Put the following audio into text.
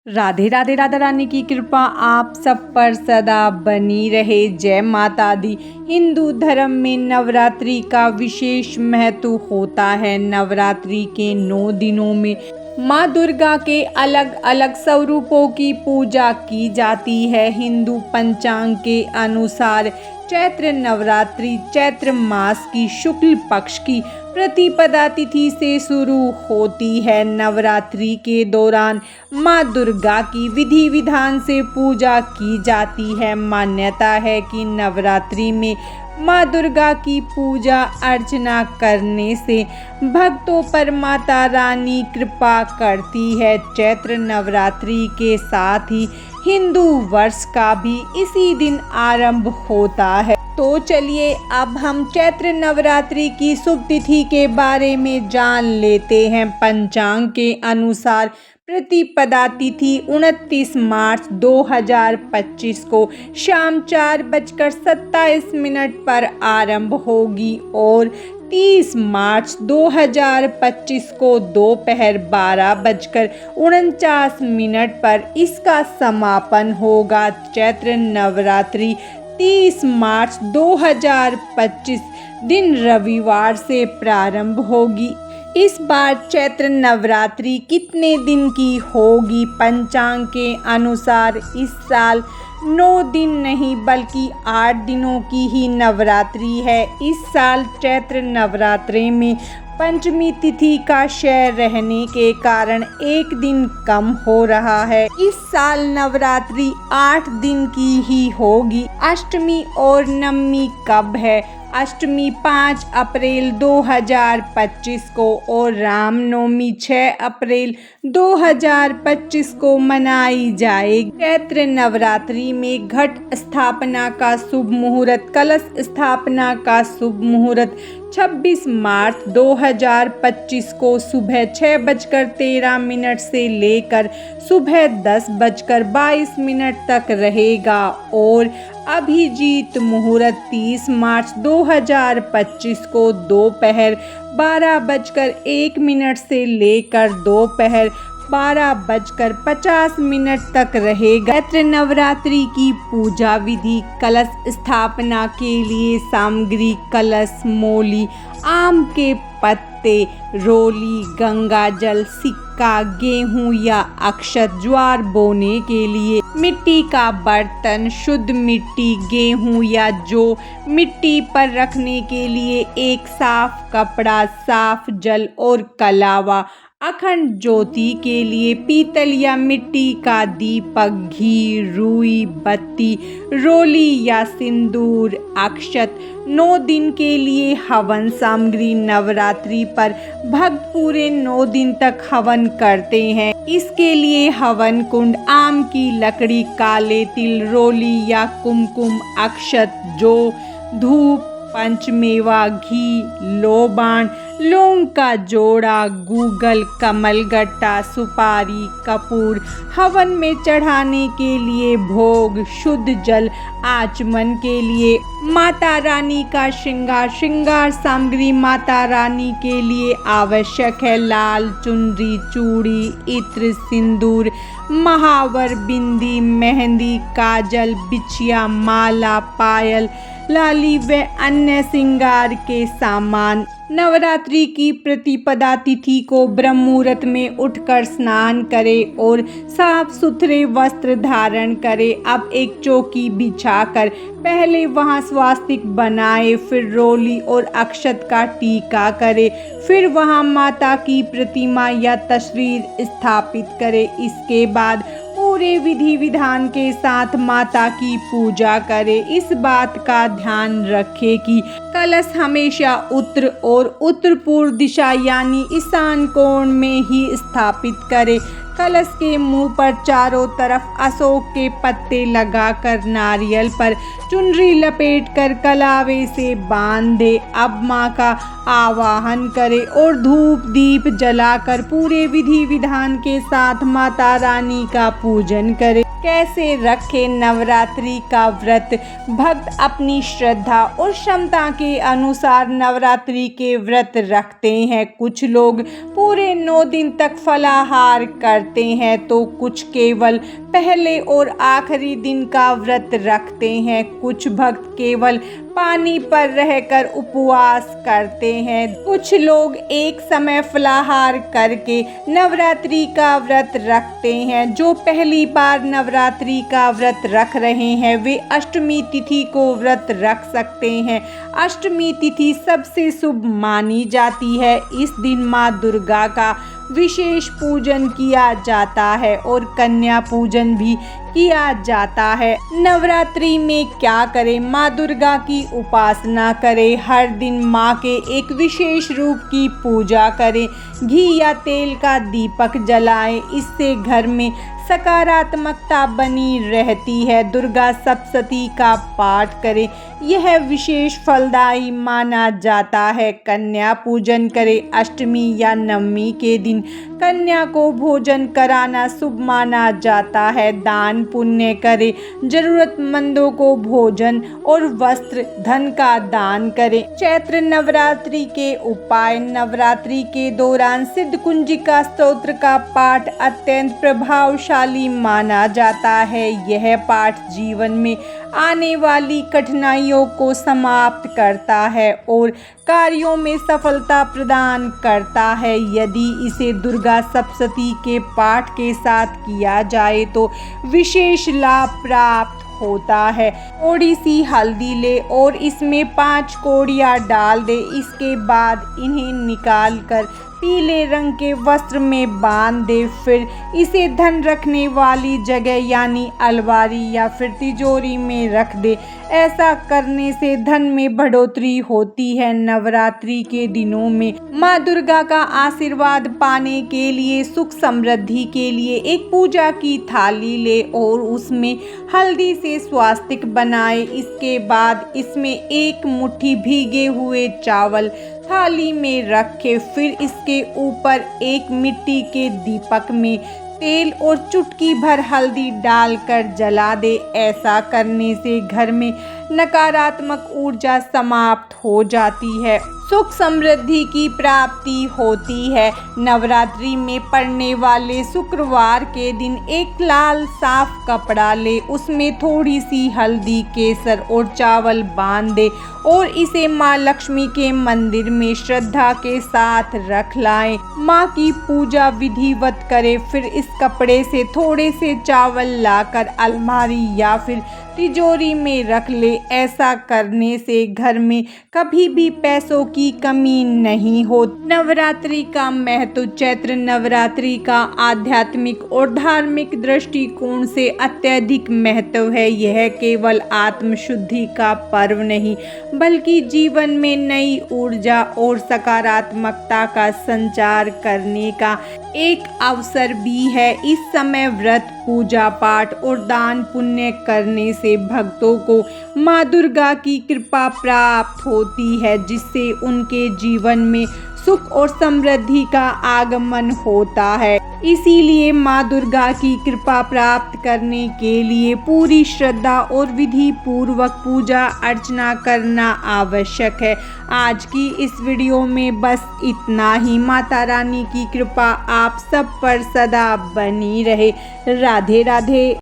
राधे राधे। राधा रानी की कृपा आप सब पर सदा बनी रहे। जय माता दी। हिंदू धर्म में नवरात्रि का विशेष महत्व होता है। नवरात्रि के 9 दिनों में माँ दुर्गा के अलग अलग स्वरूपों की पूजा की जाती है। हिंदू पंचांग के अनुसार चैत्र नवरात्रि चैत्र मास की शुक्ल पक्ष की प्रतिपदा तिथि से शुरू होती है। नवरात्रि के दौरान माँ दुर्गा की विधि विधान से पूजा की जाती है। मान्यता है कि नवरात्रि में माँ दुर्गा की पूजा अर्चना करने से भक्तों पर माता रानी कृपा करती है। चैत्र नवरात्रि के साथ ही हिंदू वर्ष का भी इसी दिन आरंभ होता है। तो चलिए अब हम चैत्र नवरात्रि की शुभ तिथि के बारे में जान लेते हैं। पंचांग के अनुसार प्रतिपदा तिथि 29 मार्च 2025 को शाम 4:27 पर आरंभ होगी और 30 मार्च 2025 को दोपहर 12:49 पर इसका समापन होगा। चैत्र नवरात्रि 30 मार्च 2025 दिन रविवार से प्रारंभ होगी। इस बार चैत्र नवरात्रि कितने दिन की होगी? पंचांग के अनुसार इस साल 9 दिन नहीं बल्कि 8 दिनों की ही नवरात्रि है। इस साल चैत्र नवरात्रि में पंचमी तिथि का क्षय रहने के कारण एक दिन कम हो रहा है। इस साल नवरात्रि 8 दिन की ही होगी। अष्टमी और नवमी कब है? अष्टमी 5 अप्रैल 2025 को और रामनवमी 6 अप्रैल 2025 को मनाई जाएगी। चैत्र नवरात्रि में घट स्थापना का शुभ मुहूर्त, कलश स्थापना का शुभ मुहूर्त 26 मार्च 2025 को सुबह 6:13 से लेकर सुबह 10:22 तक रहेगा और अभिजीत मुहूर्त 30 मार्च 2025 को दोपहर 12:01 से लेकर दोपहर 12:50 तक रहेगा। चैत्र नवरात्रि की पूजा विधि। कलश स्थापना के लिए सामग्री कलश, मोली, आम के पत्ते, रोली, गंगा जल, सिक्का, गेहूं या अक्षत, ज्वार बोने के लिए मिट्टी का बर्तन, शुद्ध मिट्टी, गेहूं या जौ, मिट्टी पर रखने के लिए एक साफ कपड़ा, साफ जल और कलावा, अखंड ज्योति के लिए पीतल या मिट्टी का दीपक, घी, रुई, बत्ती, रोली या सिंदूर, अक्षत। 9 दिन के लिए हवन सामग्री। नवरात्रि पर भक्त पूरे 9 दिन तक हवन करते हैं। इसके लिए हवन कुंड, आम की लकड़ी, काले तिल, रोली या कुमकुम, अक्षत, जौ, धूप, पंचमेवा, घी, लोबान, लौंग का जोड़ा, गूगल, कमलगट्टा, सुपारी, कपूर। हवन में चढ़ाने के लिए भोग, शुद्ध जल, आचमन के लिए माता रानी का श्रृंगार सामग्री। माता रानी के लिए आवश्यक है लाल चुनरी, चूड़ी, इत्र, सिंदूर, महावर, बिंदी, मेहंदी, काजल, बिछिया, माला, पायल, लाली व अन्य श्रृंगार के सामान। नवरात्रि की प्रतिपदा तिथि को ब्रह्म मुहूर्त में उठकर स्नान करें और साफ सुथरे वस्त्र धारण करें। अब एक चौकी बिछाकर पहले वहां स्वास्तिक बनाए, फिर रोली और अक्षत का टीका करें, फिर वहां माता की प्रतिमा या तस्वीर स्थापित करें। इसके बाद पूरे विधि विधान के साथ माता की पूजा करें। इस बात का ध्यान रखें कि कलश हमेशा उत्तर और उत्तर पूर्व दिशा यानी ईशान कोण में ही स्थापित करें। कलश के मुंह पर चारों तरफ अशोक के पत्ते लगाकर नारियल पर चुनरी लपेटकर कलावे से बांध दे। अब माँ का आवाहन करें और धूप दीप जलाकर पूरे विधि विधान के साथ माता रानी का पूजन करें। कैसे रखें नवरात्रि का व्रत। भक्त अपनी श्रद्धा और क्षमता के अनुसार नवरात्रि के व्रत रखते हैं। कुछ लोग पूरे 9 दिन तक फलाहार करते हैं तो कुछ केवल पहले और आखिरी दिन का व्रत रखते हैं। कुछ भक्त केवल पानी पर रहकर उपवास करते हैं। कुछ लोग एक समय फलाहार करके नवरात्रि का व्रत रखते हैं। जो पहली बार नवरात्रि का व्रत रख रहे हैं वे अष्टमी तिथि को व्रत रख सकते हैं। अष्टमी तिथि सबसे शुभ मानी जाती है। इस दिन माँ दुर्गा का विशेष पूजन किया जाता है और कन्या पूजन भी किया जाता है। नवरात्रि में क्या करें? माँ दुर्गा की उपासना करें। हर दिन माँ के एक विशेष रूप की पूजा करें। घी या तेल का दीपक जलाएं। इससे घर में सकारात्मकता बनी रहती है। दुर्गा सप्तशती का पाठ करें, यह विशेष फलदायी माना जाता है। कन्या पूजन करें। अष्टमी या नवमी के दिन कन्या को भोजन कराना शुभ माना जाता है। दान पुण्य करें। जरूरतमंदों को भोजन और वस्त्र धन का दान करें। चैत्र नवरात्रि के उपाय। नवरात्रि के दौरान सिद्ध कुंजिका स्तोत्र का पाठ अत्यंत प्रभावशाली माना जाता है। यह पाठ जीवन में आने वाली कठिनाइयों को समाप्त करता है और कार्यों में सफलता प्रदान करता है। यदि इसे दुर्गा सप्तशती के पाठ के साथ किया जाए तो विशेष लाभ प्राप्त होता है। थोड़ी सी हल्दी ले और इसमें 5 कौड़ियाँ डाल दे। इसके बाद इन्हें निकाल कर पीले रंग के वस्त्र में बांध दे। फिर इसे धन रखने वाली जगह यानी अलमारी या फिर तिजोरी में रख दे। ऐसा करने से धन में बढ़ोतरी होती है। नवरात्रि के दिनों में माँ दुर्गा का आशीर्वाद पाने के लिए, सुख समृद्धि के लिए एक पूजा की थाली ले और उसमें हल्दी से स्वास्तिक बनाए। इसके बाद इसमें 1 मुट्ठी भीगे हुए चावल थाली में रखे। फिर इसके ऊपर एक मिट्टी के दीपक में तेल और चुटकी भर हल्दी डालकर जला दे। ऐसा करने से घर में नकारात्मक ऊर्जा समाप्त हो जाती है, सुख समृद्धि की प्राप्ति होती है। नवरात्रि में पड़ने वाले शुक्रवार के दिन एक लाल साफ कपड़ा ले, उसमें थोड़ी सी हल्दी, केसर और चावल बांध दे और इसे माँ लक्ष्मी के मंदिर में श्रद्धा के साथ रख लाएं। माँ की पूजा विधिवत करें। फिर इस कपड़े से थोड़े से चावल लाकर अलमारी या फिर तिजोरी में रख ले। ऐसा करने से घर में कभी भी पैसों की कमी नहीं हो। नवरात्रि का महत्व। चैत्र नवरात्रि का आध्यात्मिक और धार्मिक दृष्टिकोण से अत्यधिक महत्व है। यह केवल आत्मशुद्धि का पर्व नहीं बल्कि जीवन में नई ऊर्जा और सकारात्मकता का संचार करने का एक अवसर भी है। इस समय व्रत, पूजा पाठ और दान पुण्य करने से भक्तों को माँ दुर्गा की कृपा प्राप्त होती है, जिससे उनके जीवन में सुख और समृद्धि का आगमन होता है। इसीलिए माँ दुर्गा की कृपा प्राप्त करने के लिए पूरी श्रद्धा और विधि पूर्वक पूजा अर्चना करना आवश्यक है। आज की इस वीडियो में बस इतना ही। माता रानी की कृपा आप सब पर सदा बनी रहे। राधे राधे।